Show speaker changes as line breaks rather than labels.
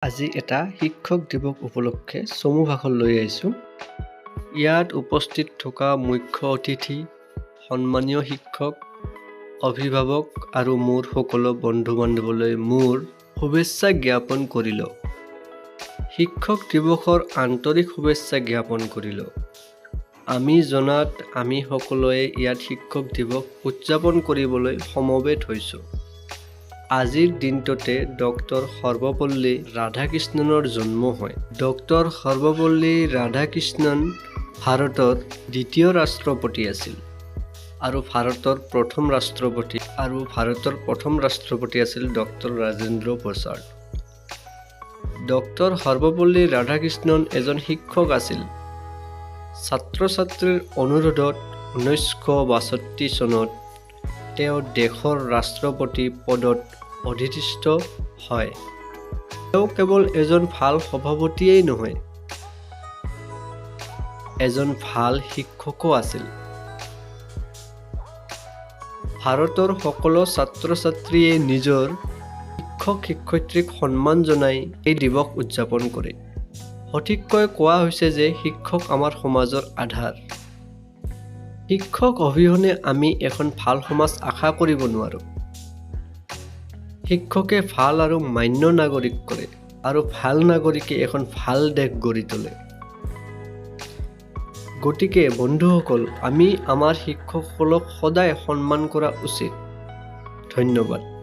আজি এটা শিক্ষক দিৱস উপলক্ষে চমু ভাষণ লৈ আহিছোঁ। ইয়াত উপস্থিত থকা মুখ্য অতিথি, সন্মানীয় শিক্ষক, অভিভাৱক আৰু মোৰ সকলো বন্ধু-বান্ধৱলৈ মোৰ শুভেচ্ছা জ্ঞাপন কৰিলোঁ। শিক্ষক দিৱসৰ আন্তৰিক শুভেচ্ছা জ্ঞাপন কৰিলোঁ। আমি জনাত আমি সকলোৱে ইয়াত শিক্ষক দিৱস উদযাপন কৰিবলৈ সমবেত হৈছোঁ। আজিৰ দিনটোতে ডক্টৰ সৰ্বপল্লী ৰাধাকৃষ্ণনৰ জন্ম হয়। ডক্টৰ সৰ্বপল্লী ৰাধাকৃষ্ণন ভাৰতৰ দ্বিতীয় ৰাষ্ট্ৰপতি আছিল আৰু ভাৰতৰ প্ৰথম ৰাষ্ট্ৰপতি আছিল ডক্টৰ ৰাজেন্দ্ৰ প্ৰসাদ। ডক্টৰ সৰ্বপল্লী ৰাধাকৃষ্ণন এজন শিক্ষক আছিল। ছাত্ৰ-ছাত্ৰীৰ অনুৰোধত 1962 চনত তেওঁ দেশৰ ৰাষ্ট্ৰপতি পদত অধিষ্ঠিত হয়। তেওঁ কেৱল এজন ভাল সভাপতিয়েই নহয়, এজন ভাল শিক্ষকো আছিল। ভাৰতৰ সকলো ছাত্ৰ-ছাত্ৰীয়ে নিজৰ শিক্ষক-শিক্ষয়িত্ৰীক সন্মান জনাই এই দিৱস উদযাপন কৰে। সঠিককৈ কোৱা হৈছে যে শিক্ষক আমাৰ সমাজৰ আধাৰ। শিক্ষক অবিহনে আমি এখন ভাল সমাজ আশা কৰিব নোৱাৰোঁ। শিক্ষকে ভাল আৰু মান্য নাগৰিক কৰে আৰু ভাল নাগৰিকে এখন ভাল দেশ গঢ়ি তোলে। গতিকে বন্ধুসকল, আমি আমাৰ শিক্ষকসকলক সদায় সন্মান কৰা উচিত। ধন্যবাদ।